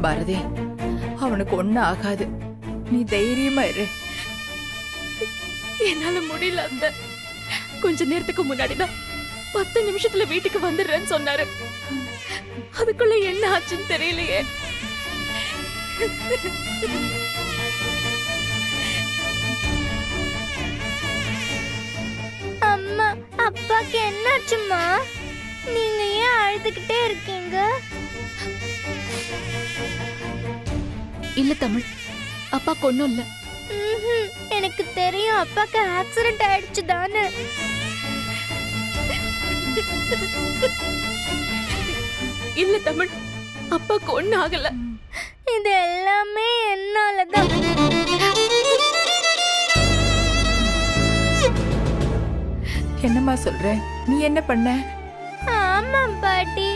பாரதி, அவனுக்கு ஒண்ணும் ஆகாது. நீ தைரியமா இரு. என்னால முடியல அந்த. கொஞ்ச நேரத்துக்கு முன்னாடிதான் 10 நிமிஷத்துல வீட்டுக்கு வந்துடுறேன்னு சொன்னாரு. அதுக்குள்ள என்ன ஆச்சுன்னு தெரியலையே. அம்மா, அப்பாக்கு என்னாச்சுமா? நீங்க ஏன் அழுதுகிட்டே இருக்கீங்க? இல்ல தமிழ், அப்பா ஒண்ணும் இல்ல. எனக்கு தெரியும், அப்பாக்கு ஆக்சிடென்ட் ஆயிடுச்சு தானே. இல்ல தமிழ், அப்பாக்கு ஒண்ணும் ஆகல. இது எல்லாமே என்னாலதான். என்னம்மா சொல்ற? நீ என்ன பண்ண? ஆமா பாட்டி,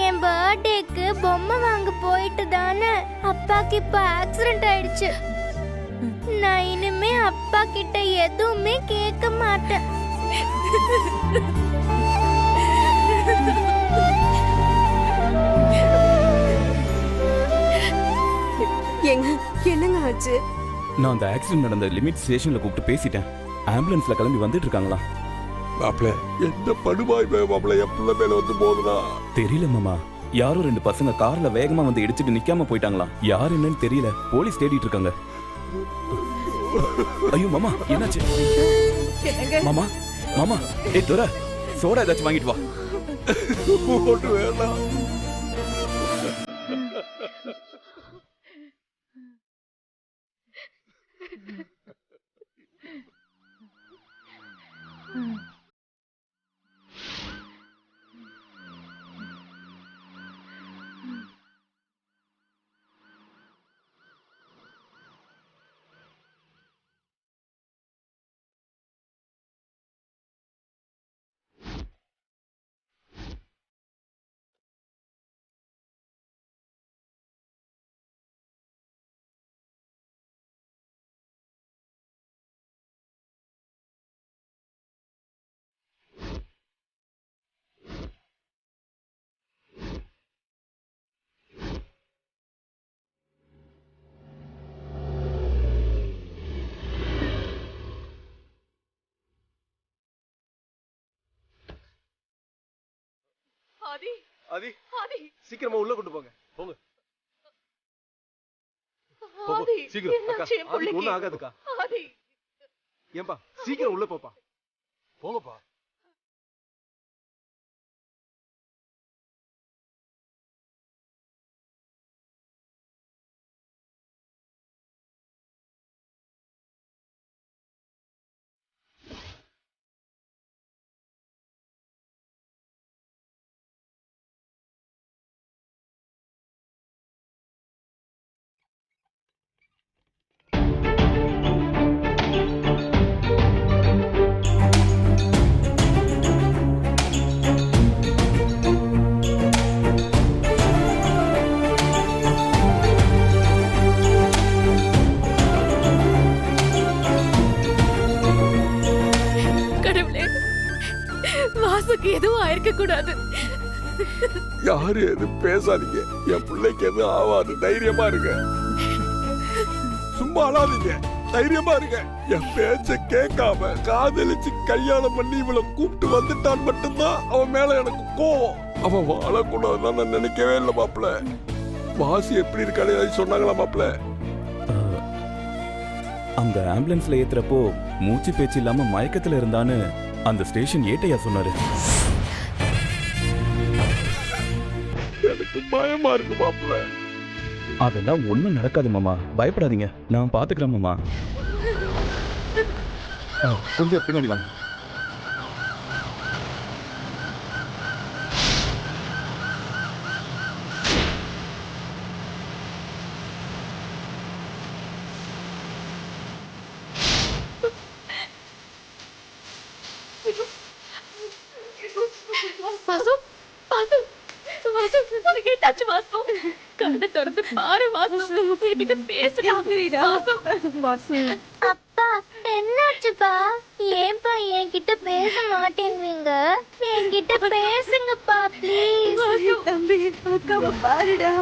என் பர்த்டேக்கு பொம்மை வாங்க போயிட்டு தானே அப்பாக்கு இப்ப ஆக்சிடென்ட் ஆயிடுச்சு. நான் இனிமே அப்பா கிட்ட எதுவுமே கேட்க மாட்டேன். என்னங்க ஆச்சு? நான் அந்த ஆக்சிடென்ட் நடந்த லிமிட் ஸ்டேஷன்ல கூப்பிட்டு பேசிட்டேன். ஆம்புலன்ஸ்ல கிளம்பி வந்துட்டு இருக்காங்களா? மாப்பிள்ள எந்த படுபாய் மாப்பிள்ள என் பிள்ளை மேல வந்து போகுதுனா தெரியல மாமா. யாரோ 2 பசங்க கார்ல வேகமா வந்து இடிச்சிட்டு நிக்காம போயிட்டாங்களா? யார் என்னன்னு தெரியல. போலீஸ் தேடிட்டு இருக்காங்க. ஐயோ மாமா, என்னாச்சு? மாமா மாமா, ஏய் துரை, சோடா ஏதாச்சும் வாங்கிட்டு வா. போட்டு வேணாம். ஆதி, சீக்கிரமா உள்ள கொண்டு போங்க. போங்க. சீக்கிரம் அக்கா, ஆதிக்கு ஒண்ணும் ஆகாதுக்கா. ஏன்பா சீக்கிரம் உள்ள போப்பா. போங்கப்பா. வாசுக்கு எதுவும் ஆயிருக்க கூடாது. யாரு எது பேசாதீங்க. என் பிள்ளைக்கு எதுவும் ஆவாது. தைரியமா இருங்க. சும்மா அழாதீங்க. தைரியமா இருங்க. என் பேச்ச கேட்காம காதலிச்சு கல்யாணம் பண்ணி இவளை கூப்பிட்டு வந்துட்டான் மட்டும்தான் அவன் மேல எனக்கு கோவம். அவன் வாழக்கூடாதுன்னு நான் நினைக்கவே இல்லை மாப்பிள்ள. வாசி எப்படி இருக்காளே சொன்னாங்களா மாப்பிள்ள? அந்த ஆம்புலன்ஸ்ல ஏத்துறப்போ மூச்சு பேச்சு இல்லாம மயக்கத்துல இருந்தான்னு அந்த ஸ்டேஷன் ஏட்டையா சொன்னாரு. எனக்கு பயமா இருக்கு மாப்பிள்ள. அதெல்லாம் ஒண்ணும் நடக்காது மாமா, பயப்படாதீங்க, நான் பாத்துக்கிறேன் மாமா. கொஞ்சம் பின்னாடி வாங்க. அப்பா என்னாச்சுப்பா? ஏன்பா என்கிட்ட பேச மாட்டேங்குவீங்க? என்கிட்ட பேசுங்கப்பா ப்ளீஸ். தம்பி அக்காவை பாருடா.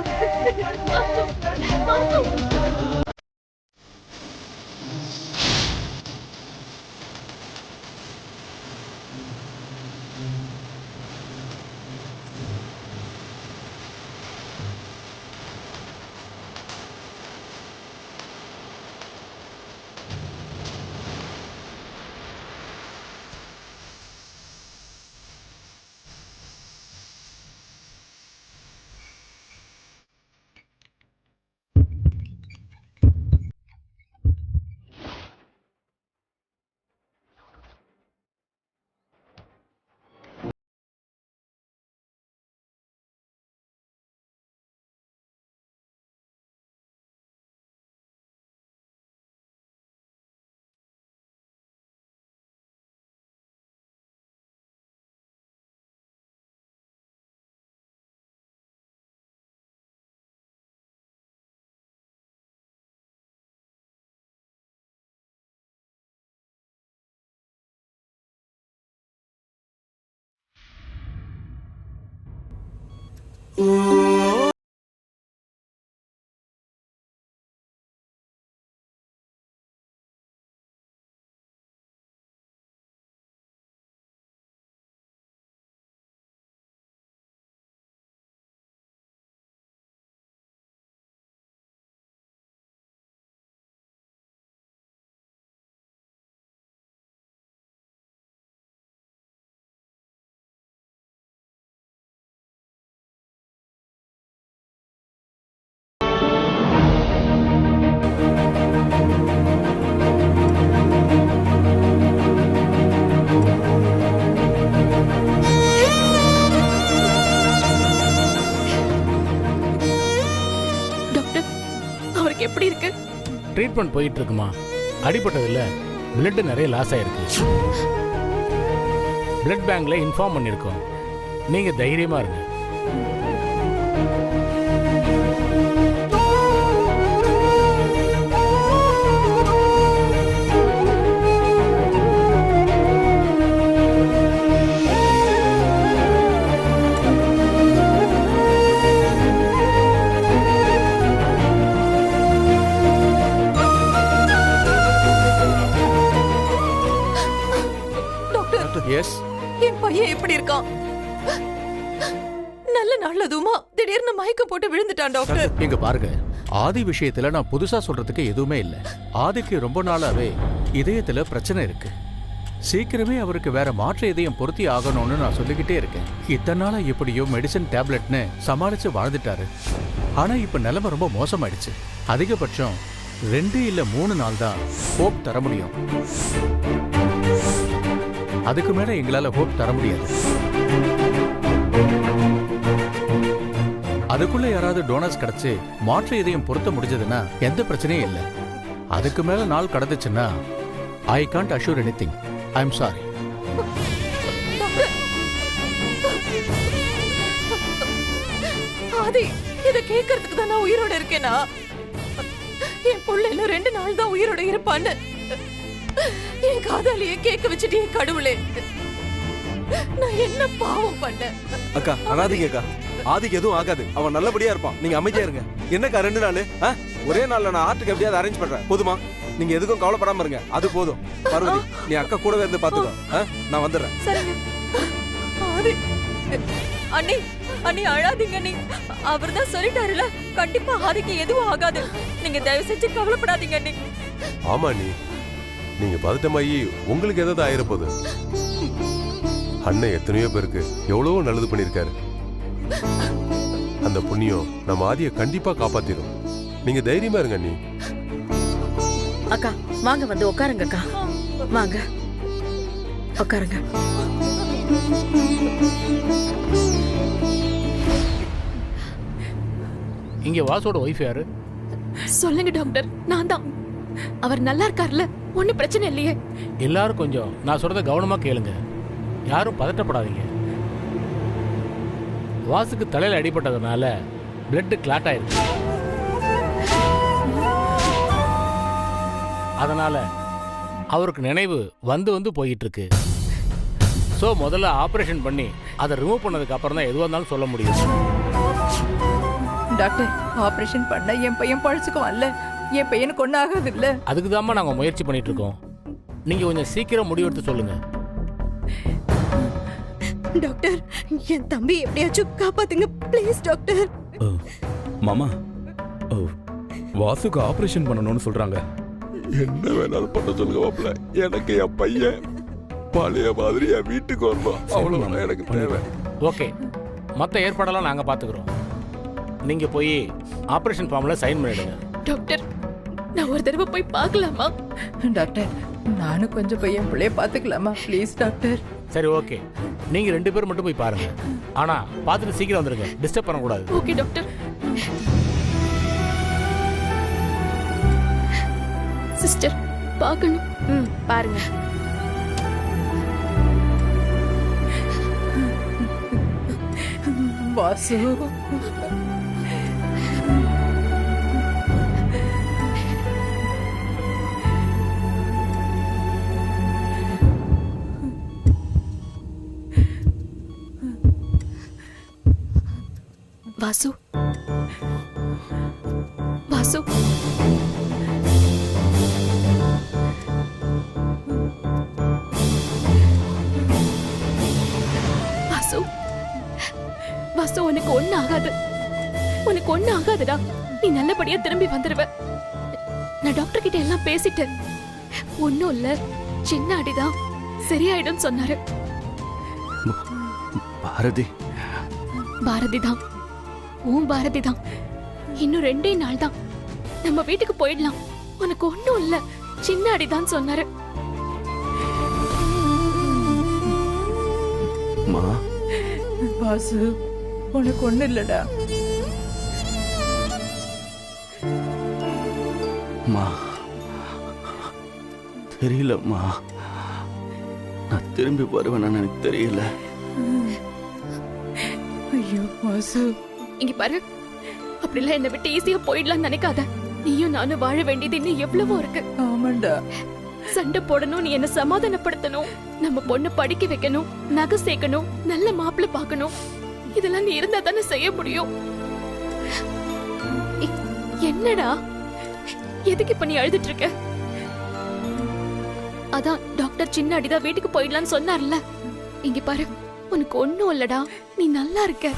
டாக்டர், அவருக்கு எப்படி இருக்கு? ட்ரீட்மெண்ட் போயிட்டு இருக்குமா. அடிபட்டதில்ல, பிளட் நிறைய லாஸ் ஆயிருக்கு. பிளட் பேங்க்ல இன்ஃபார்ம் பண்ணியிருக்கோம். நீங்க தைரியமா இருங்க. எஸ், என் பையன் எப்படி இருக்கான்? நல்ல நாள் அதுவுமா திடீர்னு மயக்கம் போட்டு விழுந்துட்டான் டாக்டர். இங்க பாருங்க, ஆதி விஷயத்துல நான் புதுசா சொல்றதுக்கு எதுவுமே இல்ல. ஆதிக்கு ரொம்ப நாளாவே இதயத்துல பிரச்சனை இருக்கு. சீக்கிரமே அவருக்கு வேற மாற்று இதயம் பொருத்தி ஆகணும்னு நான் சொல்லிக்கிட்டே இருக்கேன். இத்தனை நாளா எப்படியோ மெடிசன் டேப்லெட்னு சமாளிச்சு வாழ்ந்துட்டாரு. ஆனா இப்ப நிலைமை ரொம்ப மோசமாயிடுச்சு. அதிகபட்சம் 2 இல்ல 3 நாள் தான் ஹோப் தர முடியும். அதுக்கு மேல எங்களால ஹோப் தர முடியாது. அதுக்குள்ள யாராவது டோனர்ஸ் கிடைச்சு மாற்று இதயம் பொருத்த முடிஞ்சதுன்னா எந்த பிரச்சனையும் இல்லை. அதுக்கு மேல நாள் கடந்துச்சுன்னா I can't assure anything. I am sorry. Aadhi, இத கேட்கறதுக்கு தான் நான் உயிரோட இருக்கேனா? என் புள்ள இன்னும் 2 நாள் தான் உயிரோட இருப்பான்னு என் காதாலியே கேட்க வச்சுட்டே கடவுளே. நான் என்ன பாவம் பண்ணேன்? அக்கா அனாதீங்க அக்கா. ஆதிக்கு எதுவும் ஆகாது, அவன் நல்லபடியா இருப்பான். நீங்க அமைதியா இருங்க. என்னக்கா 2 நாள்? ஒரே நாள்ல நான் ஆட்டுக்கு எப்படியாவது அரேஞ்ச் பண்றேன். போதுமா? நீங்க எதுக்கும் கவலைப்படாம இருங்க. அது போதும். பார்வதி, நீ அக்கா கூடவே இருந்து பாத்துக்கோ. நான் வந்துடுறேன். சரிங்க. ஆதி, அண்ணி அண்ணி அழாதீங்க அண்ணி. அவர்தான் சொல்லிட்டாருல, கண்டிப்பா ஆதிக்கு எதுவும் ஆகாது. நீங்க தயவு செஞ்சு கவலைப்படாதீங்க அண்ணி. ஆமா நீ, நீங்க பதட்டமாயி உங்களுக்கு ஏதாவது ஆயிரப்போகுது. அண்ணன் எத்தனையோ பேருக்கு எவ்வளவோ நல்லது பண்ணிருக்காரு. அந்த புண்ணியம் நம்ம ஆதியை கண்டிப்பா காப்பாத்திரும். நீங்க தைரியமா இருங்க நீ. அக்கா வாங்க, வந்து உட்காருங்க அக்கா. வாங்க உட்காருங்க. இங்க வாசோட ஒய்ஃப் யாரு? சொல்லுங்க டாக்டர், நான் தான். அவர் நல்லா இருக்கார்ல, ஒன்னும் பிரச்சனை இல்லையே? எல்லாரும் கொஞ்சம் நான் சொல்றத கவனமா கேளுங்க. யாரும் பதட்டப்படாதீங்க. வாசுக்கு தலையில அடிபட்டதுனால பிளட் கிளாட் ஆயிருக்கு. அதனால அவருக்கு நினைவு வந்து வந்து போயிட்டு இருக்கு. ஸோ முதல்ல ஆப்ரேஷன் பண்ணி அதை ரிமூவ் பண்ணதுக்கு அப்புறம் தான் எதுவாக இருந்தாலும் சொல்ல முடியும். டாக்டர், ஆபரேஷன் பண்ண என் பையன் பழச்சுக்குவான்ல, என் பையனுக்கு ஒன்றும் ஆகாது இல்ல? அதுக்கு தாம்மா நாங்கள் முயற்சி பண்ணிட்டு இருக்கோம். நீங்கள் கொஞ்சம் சீக்கிரம் முடிவெடுத்து சொல்லுங்க. டாக்டர், என் தம்பி எப்படியாச்சும் காப்பாத்துங்க ப்ளீஸ் டாக்டர். மாமா, வாசுக்கு ஆபரேஷன் பண்ணணும்னு சொல்றாங்க. என்ன வேணாலும் பண்ண சொல்லுங்க மாப்பிள்ள. எனக்கு என் பையன் பழைய மாதிரி என் வீட்டுக்கு வரணும், அவ்வளவு எனக்கு தேவை. ஓகே, மற்ற ஏற்பாடெல்லாம் நாங்கள் பார்த்துக்குறோம். நீங்கள் போய் ஆப்ரேஷன் ஃபார்மில் சைன் பண்ணிடுங்க. டாக்டர், நான் ஒரு தடவை போய் பார்க்கலாமா? டாக்டர், நானும் கொஞ்சம் பையன் பிள்ளைய பார்த்துக்கலாமா ப்ளீஸ் டாக்டர்? சரி, ஓகே. நீங்கள் 2 பேர் மட்டும் போய் பாருங்க. ஆனால் பார்த்துட்டு சீக்கிரம் வந்துடுங்க, டிஸ்டர்ப் பண்ணக்கூடாது. Okay doctor. சிஸ்டர், பார்க்கணும். பாருங்க. வாசு, வாசு, வாசு, வாசு, வாசு, உனக்கு ஒண்ணு ஆகாது. உனக்கு ஒண்ணு ஆகாதுடா. நீ நல்லபடியா திரும்பி வந்துருவ. நான் டாக்டர் கிட்ட எல்லாம் பேசிட்டேன். ஒண்ணும் இல்ல, சின்ன அடிதான், சரியாயிடும் சொன்னாரு. பாரதி, பாரதி தான், உன் பாரதி தான். இன்னும் 2 நாள் தான், நம்ம வீட்டுக்கு போயிடலாம். உனக்கு ஒண்ணும் இல்ல, சின்ன அடிதான் சொன்னாரு. வாசு, உனக்கு ஒண்ணு இல்லடா. தெரியலம்மா, நான் திரும்பி வருவேன்னு எனக்கு தெரியல. ஐயோ வாசு, இங்க பாரு, அப்படிலாம் என்னை விட்டு ஈஸியா போயிடலாம் நினைக்காத. நீயும் நானும் வாழ வேண்டியது இன்னும் எவ்வளவோ இருக்கு. ஆமாண்டா. சண்டை போடணும், நீ என்ன சமாதானப்படுத்தணும், நம்ம பொண்ணு படிக்க வைக்கணும், நகை சேர்க்கணும், நல்ல மாப்பிள்ளை பார்க்கணும். இதெல்லாம் நீ இருந்தா தானே செய்ய முடியும். என்னடா, எதுக்கு இப்ப நீ அழுதுட்டு இருக்க? அதான் டாக்டர் சின்ன அடிதான் வீட்டுக்கு போயிடலான்னு சொன்னார்ல. இங்க பாரு, உனக்கு ஒண்ணும் இல்லடா, நீ நல்லா இருக்க.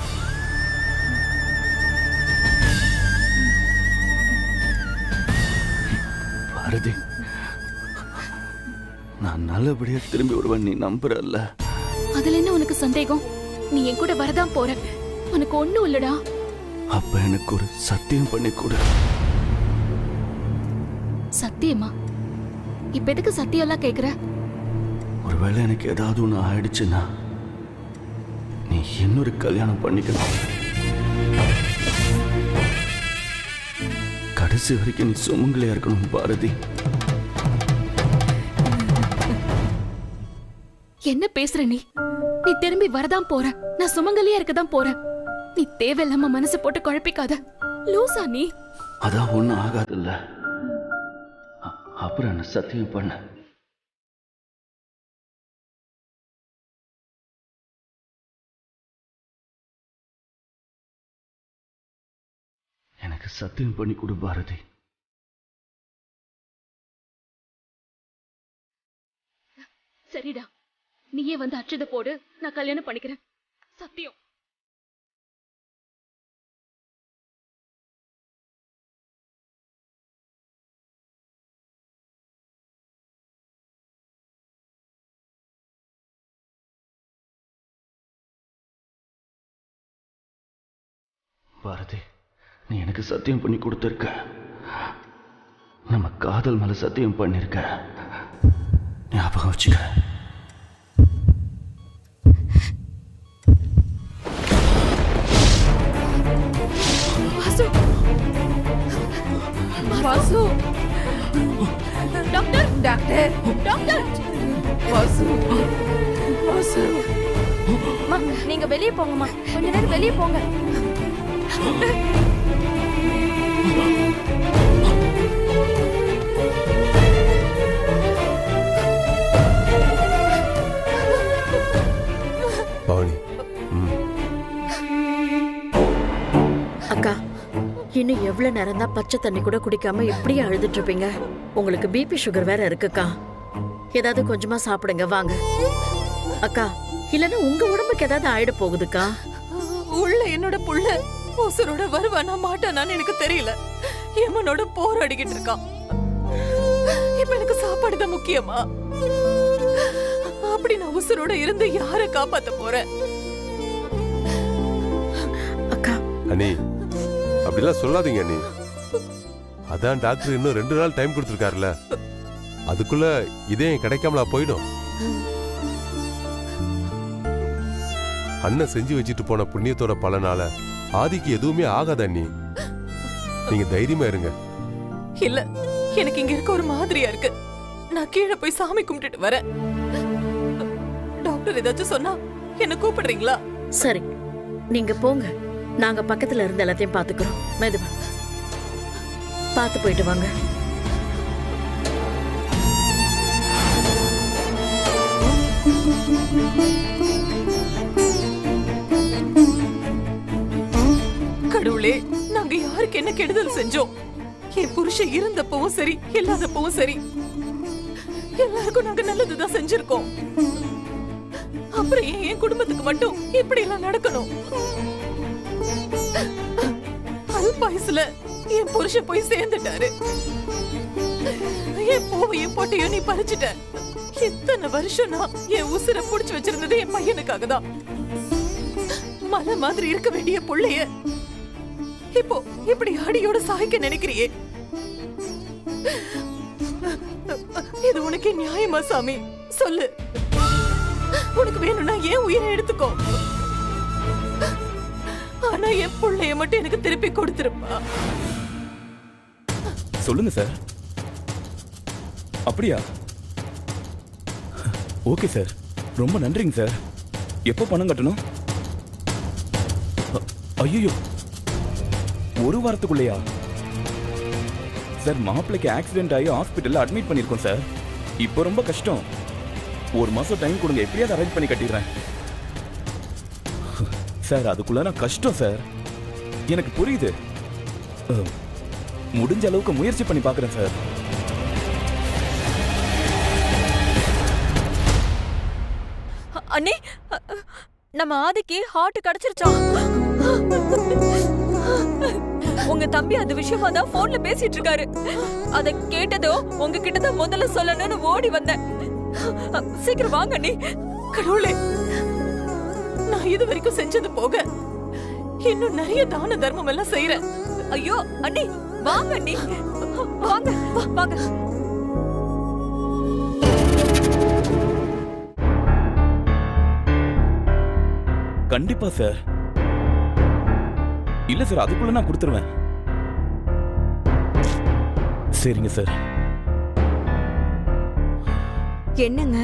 பாரதி, நான் நல்லபடியா திரும்பி வருவேன், நீ நம்புறல்ல? அதுல என்ன உனக்கு சந்தேகம்? நீ என் கூட வரதான் போற. உனக்கு ஒண்ணும் இல்லடா. அப்ப எனக்கு ஒரு சத்தியம் பண்ணி கொடு. சத்தியமா? இப்ப எதுக்கு சத்தியம் எல்லாம் கேக்குற? ஒருவேளை எனக்கு ஏதாவது ஒண்ணு ஆயிடுச்சுன்னா நீ இன்னொரு கல்யாணம் பண்ணிக்கணும். கடைசி வரைக்கும் நீ சுமங்கலியா இருக்கணும் பாரதி. என்ன பேசுற நீ? நீ திரும்பி வரதான் போற, நான் சுமங்கலியா இருக்கதான் போறேன். நீ தேவையில்லாம மனசு போட்டு குழப்பிக்காத. லூசா நீ? அதான் ஒண்ணும் ஆகாதுல்ல. அப்புறம் என்ன சத்தியம் பண்ண? எனக்கு சத்தியம் பண்ணி கொடு பாரதி. சரிடா, நீயே வந்து அச்சத போடு, நான் கல்யாணம் பண்ணிக்கிறேன். சத்தியம். பாரதி, நீ எனக்கு சத்தியம் பண்ணி கொடுத்திருக்க. நம்ம காதல் மேல சத்தியம் பண்ணிருக்க. ஞாபகம் வச்சுக்க. Vasu, Vasu, doctor, doctor, doctor, Vasu, Vasu. அம்மா, நீங்க வெளியே போங்கம்மா, கொஞ்ச நேரம் வெளியே போங்க. அக்கா, இன்னும் எவ்வளவு நேரம் தான் பச்சை தண்ணி கூட குடிக்காம இப்படியே அழுதுட்டு இருப்பீங்க? உங்களுக்கு பிபி சுகர் வேற இருக்குக்கா. ஏதாவது கொஞ்சமா சாப்பிடுங்க வாங்க. அக்கா, இல்லன்னா உங்க உடம்புக்கு ஏதாவது ஆயிட போகுதுக்கா. உள்ள என்னோட புள்ள உசுரோட வருவானா மாட்டானான்னு எனக்கு தெரியல. எமனோட போராடிக்கிட்டு இருக்கான். இப்ப எனக்கு சாப்பாடு தான் முக்கியமா? அப்படி நான் உசுரோட இருந்து யாரை காப்பாத்த போறேன்? அக்கா அண்ணி, அப்படிலாம் சொல்லாதீங்க அண்ணி. அதான் டாக்டர் இன்னும் 2 நாள் டைம் கொடுத்துருக்காருல, அதுக்குள்ள இதயம் கிடைக்காமலா போயிடும்? அண்ணன் செஞ்சு வச்சுட்டு போன புண்ணியத்தோட பலனால ஆதிக்கு எதுவுமே ஆகாத அண்ணி. நீங்க தைரியமா இருங்க. இல்ல, எனக்கு இங்க இருக்க ஒரு மாதிரியா இருக்கு. நான் கீழே போய் சாமி கும்பிட்டுட்டு வரேன். டாக்டர் ஏதாச்சும் சொன்னா என்ன கூப்பிடுறீங்களா? சரி, நீங்க போங்க. நாங்க பக்கத்துல இருந்து எல்லாத்தையும் பாத்துக்கிறோம். மெதுவா பாத்து போயிட்டு வாங்க. கடவுளே, நாங்க யாருக்கு என்ன கெடுதல் செஞ்சோம்? என் புருஷன் இருந்தப்பவும் சரி, இல்லாதப்பவும் சரி, எல்லாருக்கும் நாங்க நல்லதுதான் செஞ்சிருக்கோம். அப்புறம் என் குடும்பத்துக்கு மட்டும் இப்படி எல்லாம் நடக்கணும்? அல்பாயுசுல என் புருஷன் போய் சேர்ந்துட்டாரு. என் பூவையும் போட்டையும் நீ பறிச்சுட்ட. இத்தனை வருஷம் நான் என் உசுரை புடிச்சு வச்சிருந்தது என் பையனுக்காக தான். மலை மாதிரி இருக்க வேண்டிய புள்ளைய இப்போ இப்படி அடியோட சாய்க்க நினைக்கிறியே? இது உனக்கு நியாயமா சாமி? சொல்லு. உனக்கு வேணும்னா ஏன் உயிரை எடுத்துக்கோ. ஆனா என் புள்ளைய மட்டும் எனக்கு திருப்பி கொடுத்துருப்பா. சொல்லுங்க சார். அப்படியா? ஓகே சார், ரொம்ப நன்றிங்க சார். எப்போ பணம் கட்டணும்? ஐயோ, ஒரு வாரத்துக்குள்ளயா? சார், மாப்பிள்ளைக்கு ஆக்சிடென்ட் ஆகி ஹாஸ்பிட்டல்ல அட்மிட் பண்ணிருக்கோம் சார். இப்போ ரொம்ப கஷ்டம். 1 மாசம் டைம் கொடுங்க, எப்படியாவது அரேஞ்ச் பண்ணி கட்டிடுறேன் சார். அதுக்குள்ள நான் கஷ்டம் சார், எனக்கு புரியுது. முடிஞ்ச அளவுக்கு முயற்சி பண்ணி பார்க்குறேன் சார். அண்ணே, நம்ம ஆதிக்கு ஹார்ட் கிடைச்சிருச்சாம். உங்க தம்பி அந்த விஷயமா தான் போன்ல பேசிட்டு இருக்காரு. அத கேட்டதோ உங்ககிட்ட தான் முதல்ல சொல்லணும்னு ஓடி வந்தேன். சீக்கிரம் வாங்க அண்ணே. கடவுளே, நான் இது வரைக்கும் செஞ்சது போக இன்னும் நிறைய தான தர்மம் எல்லாம் செய்யறேன். ஐயோ அண்ணே, வாங்க அண்ணே, வாங்க வாங்க. கண்டிப்பா சார். இல்ல சார், அதுக்குள்ள நான் கொடுத்துருவேன். சரிங்க சார். என்னங்க,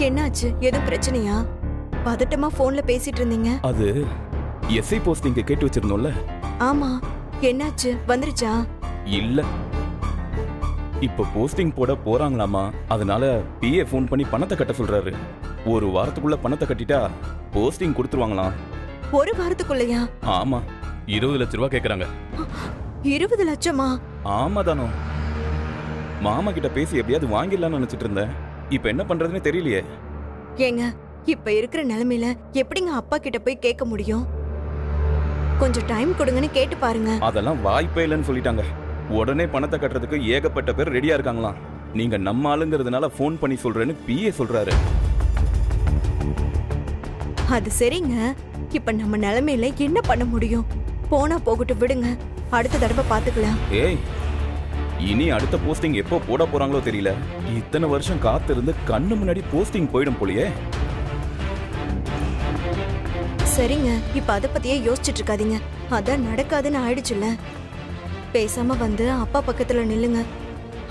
என்னாச்சு? எதுவும் பிரச்சனையா? பதட்டமா போன்ல பேசிட்டு இருந்தீங்க. அது எஸ்ஐ போஸ்டிங் கேட்டு வச்சிருந்தோம்ல. ஆமா, என்னாச்சு? வந்துருச்சா? இல்ல, இப்ப போஸ்டிங் போட போறாங்களாமா. அதனால பிஏ ஃபோன் பண்ணி பணத்தை கட்ட சொல்றாரு. 1 வாரத்துக்குள்ள பணத்தை கட்டிட்டா போஸ்டிங் கொடுத்துருவாங்களாம். 1 வாரத்துக்குள்ளயா? ஆமா, 20 லட்ச ரூபா கேக்குறாங்க. 20 லட்சமா? ஆமா தானோ. மாமா கிட்ட பேசி எப்படியாவது வாங்கிடலாம்னு நினைச்சிட்டு இருந்தேன். இப்ப என்ன பண்றதுன்னு தெரியலையே. ஏங்க, இப்ப இருக்கிற நிலைமையில எப்படிங்க அப்பா கிட்ட போய் கேட்க முடியும்? கொஞ்சம் டைம் கொடுங்கன்னு கேட்டு பாருங்க. அதெல்லாம் வாய்ப்பே இல்லைன்னு சொல்லிட்டாங்க. உடனே பணத்தை கட்டுறதுக்கு ஏகப்பட்ட பேர் ரெடியா இருக்காங்களாம். நீங்க நம்ம ஆளுங்கிறதுனால ஃபோன் பண்ணி சொல்றேன்னு பிஏ சொல்றாரு. அது சரிங்க, இப்ப நம்ம நிலைமையில என்ன பண்ண முடியும்? போனா போகட்டும், விடுங்க. அடுத்த தடவை பாத்துக்கலாம். ஏய், இனி அடுத்த போஸ்டிங் எப்போ போட போறாங்களோ தெரியல. இத்தனை வருஷம் காத்திருந்து கண்ணு முன்னாடி போஸ்டிங் போயிடும் போலியே. சரிங்க, இப்ப அத பத்தியே யோசிச்சுட்டு இருக்காதீங்க. அதான் நடக்காதுன்னு ஆயிடுச்சுல்ல. பேசாம வந்து அப்பா பக்கத்துல நில்லுங்க.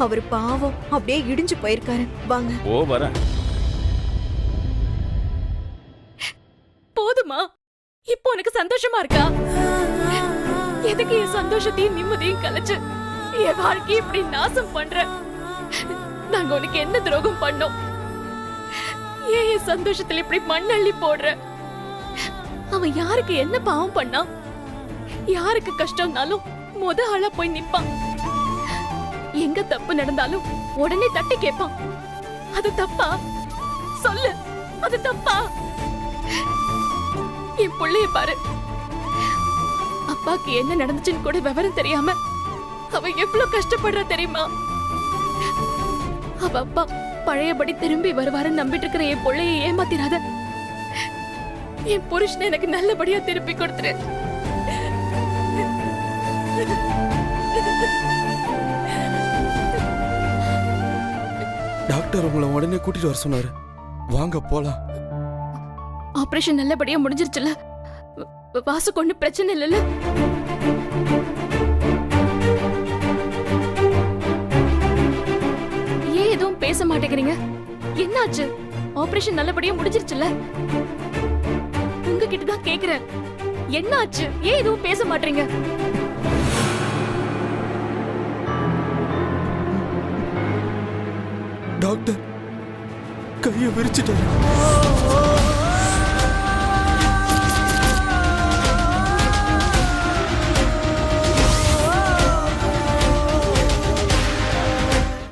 அவரு பாவம் அப்படியே இடிஞ்சு போயிருக்காரு. வாங்க. ஓ, வரேன். போதுமா? இப்போ உனக்கு சந்தோஷமா இருக்கா? எதுக்கு என் சந்தோஷத்தையும் நிம்மதியும் கலைச்சு என் வாழ்க்கையை இப்படி நாசம் பண்ற? நாங்க உனக்கு என்ன துரோகம் பண்ணோம்? ஏன் என் சந்தோஷத்துல இப்படி மண்ணள்ளி போடுற? அவன் யாருக்கு என்ன பாவம் பண்ணா? யாருக்கு கஷ்டம்னாலும் முத ஆளா போய் நிப்பான். எங்க தப்பு நடந்தாலும் உடனே தட்டி கேட்பான். அது தப்பா? சொல்லு, அது தப்பா? என் புள்ளைய பாரு, அப்பாக்கு என்ன நடந்துச்சுன்னு கூட விவரம் தெரியாம அவ எவ்வளவு கஷ்டப்படுறா தெரியுமா? அவ அப்பா பழையபடி திரும்பி வருவாருன்னு நம்பிட்டு இருக்கிற என் பிள்ளைய ஏமாத்திராத. என் புருஷனை எனக்கு நல்லபடியா திருப்பி கொடுத்துரு. டாக்டர் உங்களை உடனே கூட்டிட்டு வர சொன்னாரு. வாங்க போலாம். ஆபரேஷன் நல்லபடியா முடிஞ்சிருச்சுல? வாசு கொண்டு பிரச்சனை இல்லைல்ல? ஏன் எதுவும் பேச மாட்டேங்கிறீங்க? என்னாச்சு? ஆபரேஷன் நல்லபடியா முடிஞ்சிருச்சுல? உங்ககிட்ட தான் கேக்குறேன், என்னாச்சு? ஏன் எதுவும் பேச மாட்டீங்க? டாக்டர் கையை விரிச்சிட்டாரு.